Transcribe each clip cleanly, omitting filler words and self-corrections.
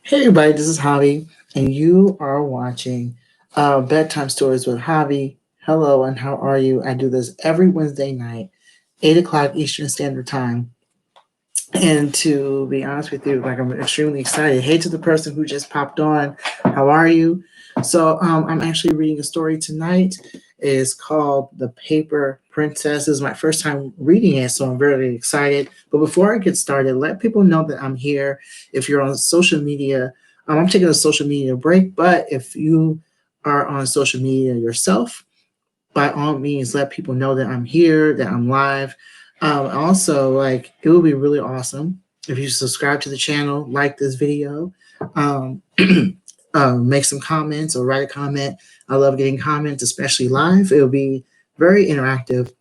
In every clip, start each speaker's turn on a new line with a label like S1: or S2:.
S1: Hey everybody, this is Javi, and you are watching Bedtime Stories with Javi. Hello, and how are you? I do this every Wednesday night, 8 o'clock Eastern Standard Time. And to be honest with you, like I'm extremely excited. Hey to the person who just popped on, how are you? So I'm actually reading a story tonight. It's called The Paper Princess. This is my first time reading it, so I'm very excited. But before I get started, let people know that I'm here. If you're on social media, I'm taking a social media break, but if you are on social media yourself, by all means, let people know that I'm here, that I'm live. Also, like it would be really awesome if you subscribe to the channel, like this video, um, make some comments or write a comment. I love getting comments, especially live. It'll be very interactive.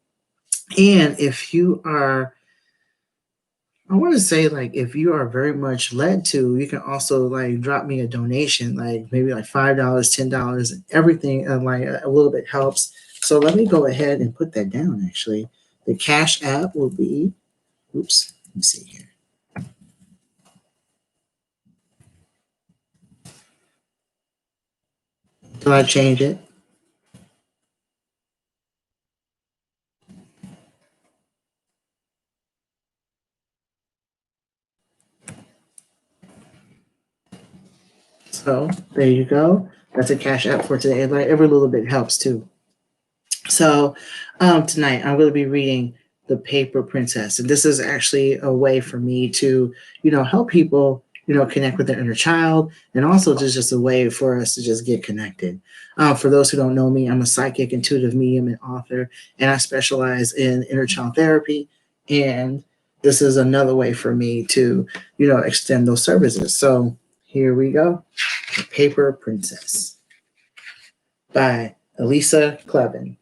S1: And if you are, I want to say, like, if you are very much led to, you can also like drop me a donation, like maybe like $5, $10, everything, like a little bit helps. So let me go ahead and put that down. Actually, the Cash App will be. Oops, let me see here. Till I change it. So there you go. That's a Cash App for today. Like every little bit helps too. So tonight I'm going to be reading The Paper Princess, and this is actually a way for me to, help people, connect with their inner child, and also just a way for us to just get connected. For those who don't know me, I'm a psychic, intuitive medium, and author, and I specialize in inner child therapy. And this is another way for me to, extend those services. So here we go. The Paper Princess by Elisa Kleven.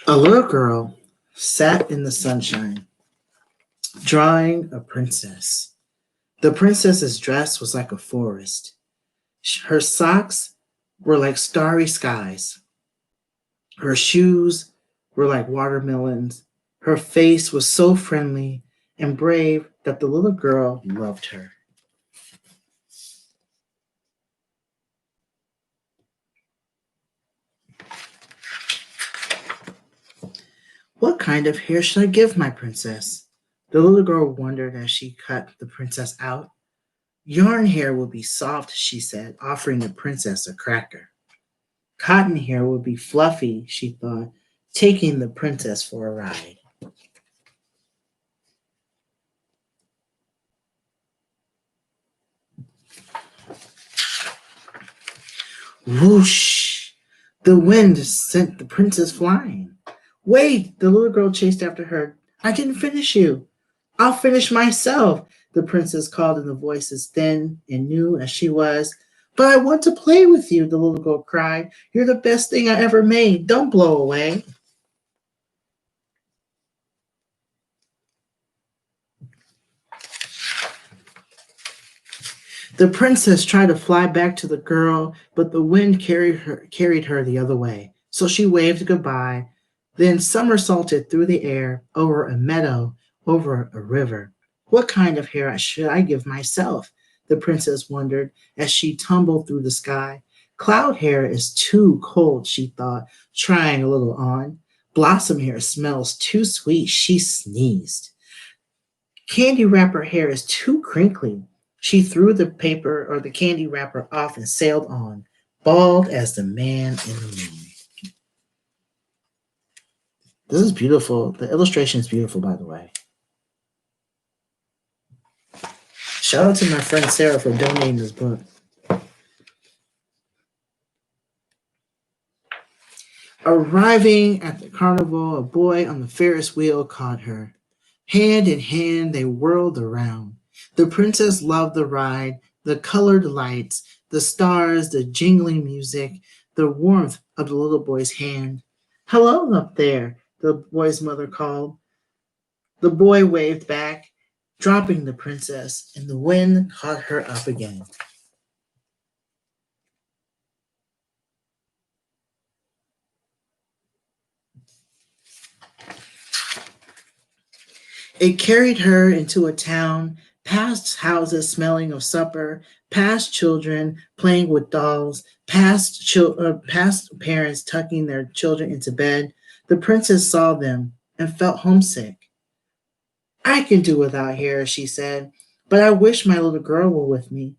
S1: A little girl sat in the sunshine, drawing a princess. The princess's dress was like a forest. Her socks were like starry skies. Her shoes were like watermelons. Her face was so friendly and brave that the little girl loved her. What kind of hair should I give my princess? The little girl wondered as she cut the princess out. Yarn hair will be soft, she said, offering the princess a cracker. Cotton hair will be fluffy, she thought, taking the princess for a ride. Whoosh! The wind sent the princess flying. Wait! The little girl chased after her. I didn't finish you. I'll finish myself, the princess called in a voice as thin and new as she was. But I want to play with you, the little girl cried. You're the best thing I ever made. Don't blow away. The princess tried to fly back to the girl, but the wind carried her the other way. So she waved goodbye, then somersaulted through the air, over a meadow, over a river. What kind of hair should I give myself? The princess wondered as she tumbled through the sky. Cloud hair is too cold, she thought, trying a little on. Blossom hair smells too sweet, she sneezed. Candy wrapper hair is too crinkly. She threw the paper or the candy wrapper off and sailed on, bald as the man in the moon. This is beautiful. The illustration is beautiful, by the way. Shout out to my friend Sarah for donating this book. Arriving at the carnival, a boy on the Ferris wheel caught her. Hand in hand, they whirled around. The princess loved the ride, the colored lights, the stars, the jingling music, the warmth of the little boy's hand. Hello up there, the boy's mother called. The boy waved back, dropping the princess, and the wind caught her up again. It carried her into a town, past houses smelling of supper, past children playing with dolls, past parents tucking their children into bed. The princess saw them and felt homesick. I can do without here, she said, but I wish my little girl were with me.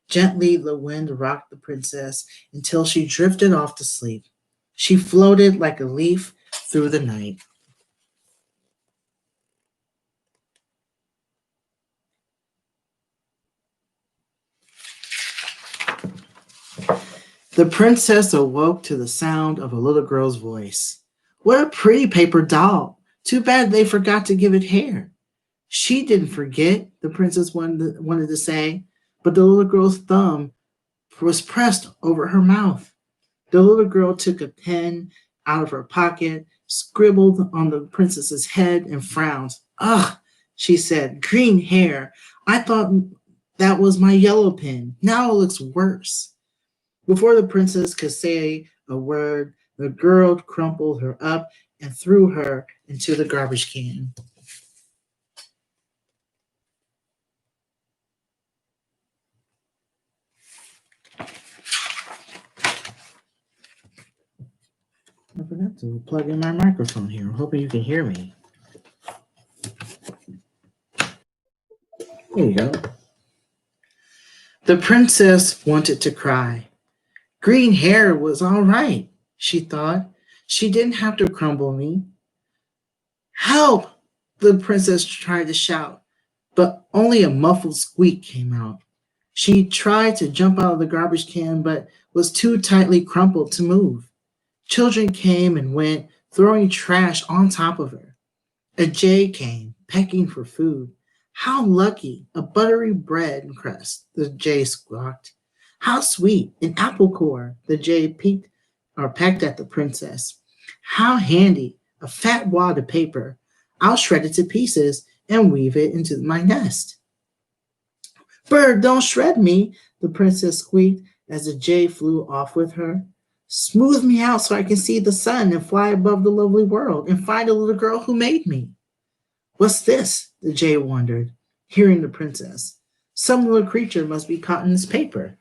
S1: Gently, the wind rocked the princess until she drifted off to sleep. She floated like a leaf through the night. The princess awoke to the sound of a little girl's voice. What a pretty paper doll! Too bad they forgot to give it hair. She didn't forget, the princess wanted to say, but the little girl's thumb was pressed over her mouth. The little girl took a pen out of her pocket, scribbled on the princess's head, and frowned. Ugh, she said, green hair. I thought that was my yellow pen. Now it looks worse. Before the princess could say a word, the girl crumpled her up and threw her into the garbage can. I forgot to plug in my microphone here. I'm hoping you can hear me. There you go. The princess wanted to cry. Green hair was all right, she thought. She didn't have to crumble me. Help! The princess tried to shout, but only a muffled squeak came out. She tried to jump out of the garbage can, but was too tightly crumpled to move. Children came and went, throwing trash on top of her. A jay came, pecking for food. How lucky, a buttery bread crust, the jay squawked. How sweet, an apple core, the jay pecked at the princess. How handy, a fat wad of paper. I'll shred it to pieces and weave it into my nest. Bird, don't shred me, the princess squeaked as the jay flew off with her. Smooth me out so I can see the sun and fly above the lovely world and find a little girl who made me. What's this? The jay wondered, hearing the princess. Some little creature must be caught in this paper.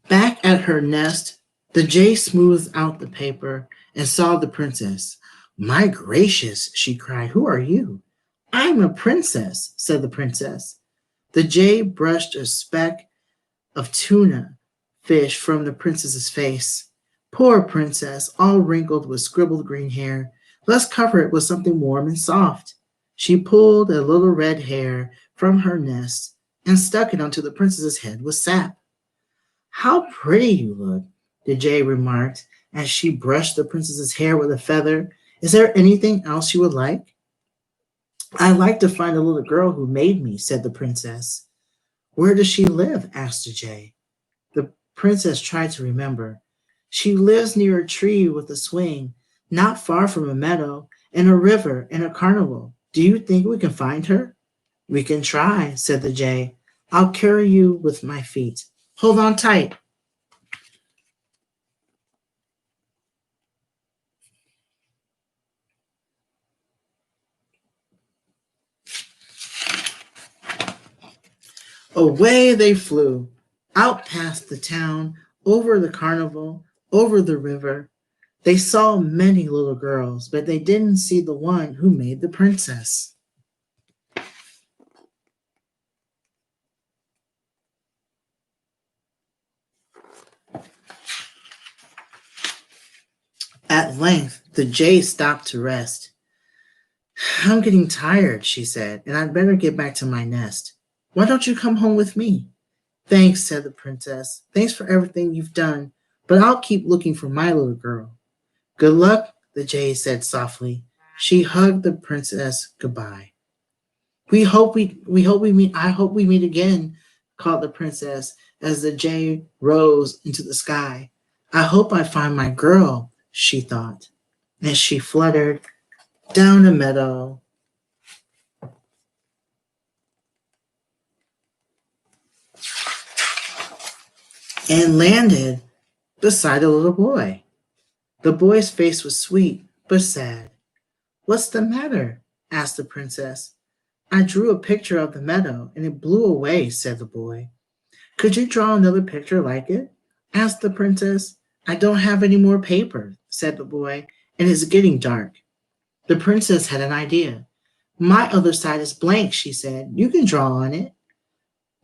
S1: Back at her nest, the jay smoothed out the paper and saw the princess. My gracious, she cried, who are you? I'm a princess, said the princess. The jay brushed a speck of tuna fish from the princess's face. Poor princess, all wrinkled with scribbled green hair. Let's cover it with something warm and soft. She pulled a little red hair from her nest and stuck it onto the princess's head with sap. How pretty you look, the jay remarked as she brushed the princess's hair with a feather. Is there anything else you would like? I'd like to find a little girl who made me, said the princess. Where does she live? Asked the jay. The princess tried to remember. She lives near a tree with a swing, not far from a meadow, and a river and a carnival. Do you think we can find her? We can try, said the jay. I'll carry you with my feet. Hold on tight. Away they flew, out past the town, over the carnival, over the river. They saw many little girls, but they didn't see the one who made the princess. At length, the jay stopped to rest. I'm getting tired, she said, and I'd better get back to my nest. Why don't you come home with me? Thanks, said the princess. Thanks for everything you've done, but I'll keep looking for my little girl. Good luck, the jay said softly. She hugged the princess goodbye. We hope we meet I hope we meet again, called the princess as the jay rose into the sky. I hope I find my girl, she thought, as she fluttered down a meadow. and landed beside a little boy. The boy's face was sweet but sad. "What's the matter?" asked the princess. "I drew a picture of the meadow and it blew away," said the boy. "Could you draw another picture like it?" asked the princess. "I don't have any more paper," said the boy, "and it's getting dark." The princess had an idea. "My other side is blank," she said. "You can draw on it."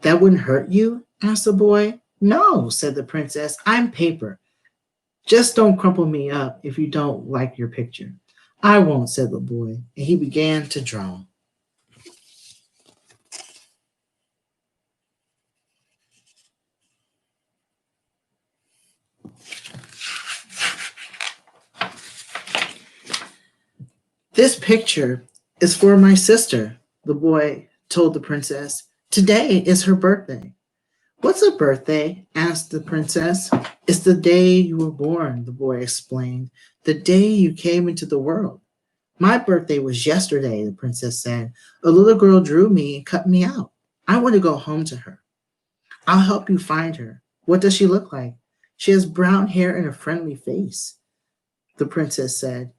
S1: "That wouldn't hurt you?" asked the boy. "No," said the princess. "I'm paper. Just don't crumple me up if you don't like your picture." "I won't," said the boy, and he began to draw. "This picture is for my sister," the boy told the princess. "Today is her birthday." "What's a birthday?" asked the princess. "It's the day you were born," the boy explained. "The day you came into the world." "My birthday was yesterday," the princess said. "A little girl drew me and cut me out. I want to go home to her." "I'll help you find her." "What does she look like?" "She has brown hair and a friendly face," the princess said.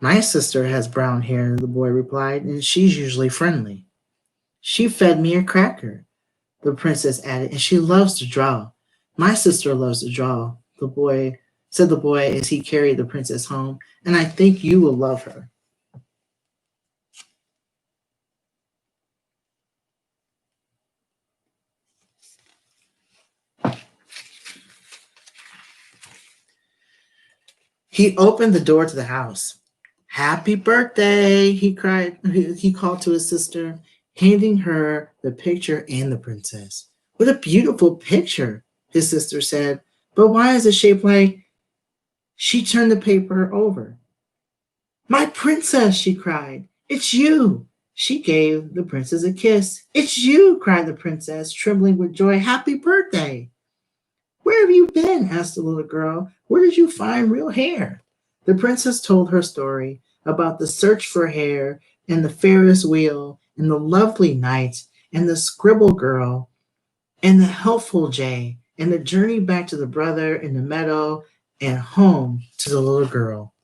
S1: "My sister has brown hair," the boy replied, "and she's usually friendly." "She fed me a cracker," the princess added, "and she loves to draw." "My sister loves to draw," the boy as he carried the princess home, "and I think you will love her." He opened the door to the house. "Happy birthday," he cried. He called to his sister, handing her the picture and the princess. "What a beautiful picture," his sister said. "But why is it shaped like—" She turned the paper over. "My princess," she cried. "It's you." She gave the princess a kiss. "It's you," cried the princess, trembling with joy. "Happy birthday." "Where have you been?" asked the little girl. "Where did you find real hair?" The princess told her story about the search for hair and the Ferris wheel and the lovely night and the scribble girl and the helpful Jay and the journey back to the brother in the meadow and home to the little girl.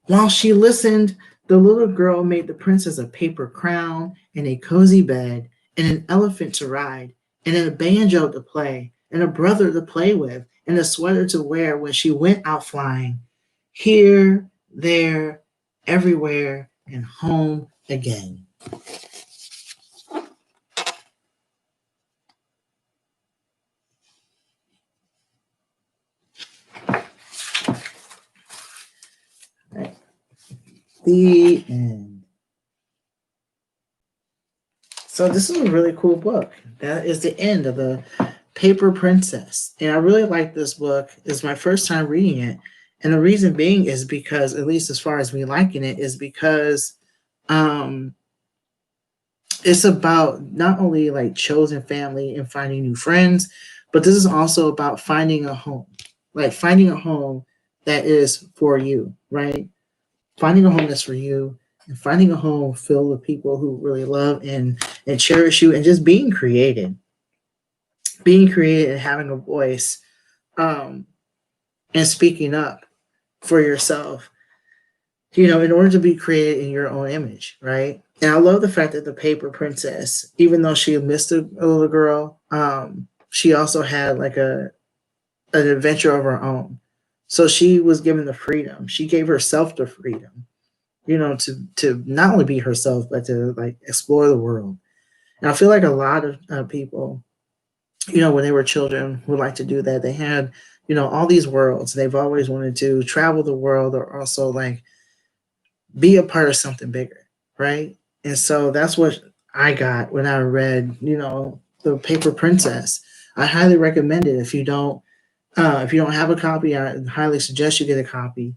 S1: While she listened, the little girl made the princess a paper crown and a cozy bed and an elephant to ride and a banjo to play and a brother to play with and a sweater to wear when she went out flying. Here, there, everywhere, and home again. Right. The end. So this is a really cool book. That is the end of the Paper Princess. And I really like this book. It's my first time reading it. And the reason being is because, at least as far as me liking it, is because um, it's about not only like chosen family and finding new friends, but this is also about finding a home. Like finding a home that is for you, right? Finding a home that's for you and finding a home filled with people who really love and cherish you and just being created and having a voice, um, and speaking up for yourself, in order to be created in your own image, right? And I love the fact that the Paper Princess, even though she missed a little girl, she also had like an adventure of her own. So she was given the freedom. She gave herself the freedom, to not only be herself, but to like explore the world. And I feel like a lot of people, when they were children, would like to do that. They had, all these worlds. They've always wanted to travel the world or also like be a part of something bigger, right? And so that's what I got when I read, the Paper Princess. I highly recommend it. If you don't have a copy, I highly suggest you get a copy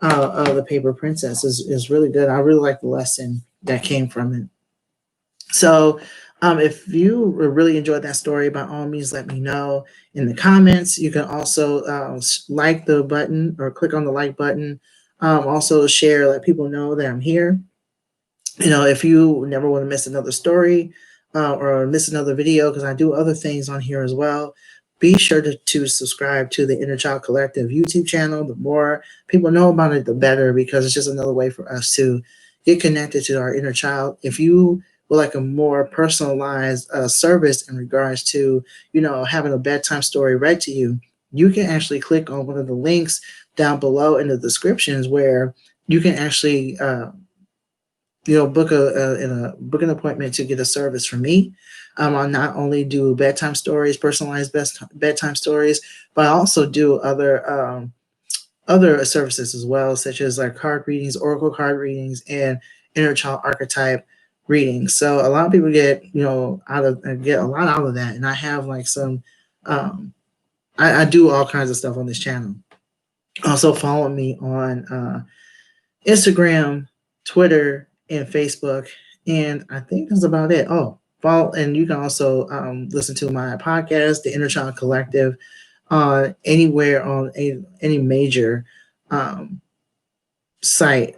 S1: of the Paper Princess. Is really good. I really like the lesson that came from it. So, if you really enjoyed that story, by all means, let me know in the comments. You can also like the button or click on the like button Also share, let people know that I'm here. If you never want to miss another story or miss another video, because I do other things on here as well, be sure to subscribe to the Inner Child Collective YouTube channel. The more people know about it, the better, because it's just another way for us to get connected to our inner child. If you would like a more personalized service in regards to, having a bedtime story read to you, you can actually click on one of the links down below in the descriptions where you can actually book an appointment to get a service from me. I'll not only do bedtime stories, personalized bedtime stories, but I also do other services as well, such as like card readings, oracle card readings, and inner child archetype readings. So a lot of people get a lot out of that, and I have like some. Um, I do all kinds of stuff on this channel. Also follow me on Instagram, Twitter, and Facebook. And I think that's about it. Oh, follow, and you can also listen to my podcast, The Inner Child Collective, anywhere on any major um, site.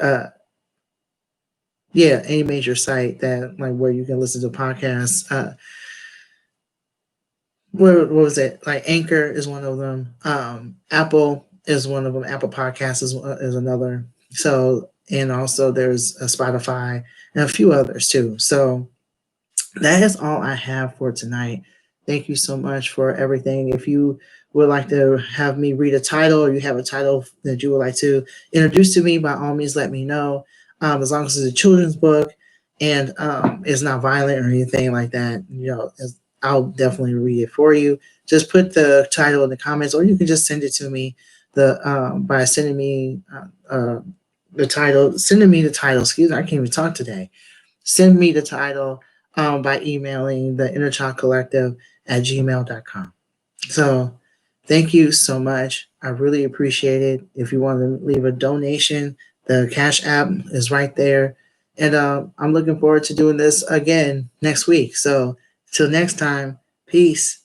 S1: Yeah, any major site that like where you can listen to podcasts. What was it? Like Anchor is one of them. Apple is one of them. Apple Podcasts is another. So, and also there's a Spotify and a few others too. So that is all I have for tonight. Thank you so much for everything. If you would like to have me read a title, or you have a title that you would like to introduce to me, by all means, let me know. As long as it's a children's book and it's not violent or anything like that, I'll definitely read it for you. Just put the title in the comments, or you can just send it to me by sending me the title. Sending me the title. Excuse me, I can't even talk today. Send me the title by emailing the innerchildcollective@gmail.com. So thank you so much. I really appreciate it. If you want to leave a donation, the Cash App is right there. And I'm looking forward to doing this again next week. So till next time, peace.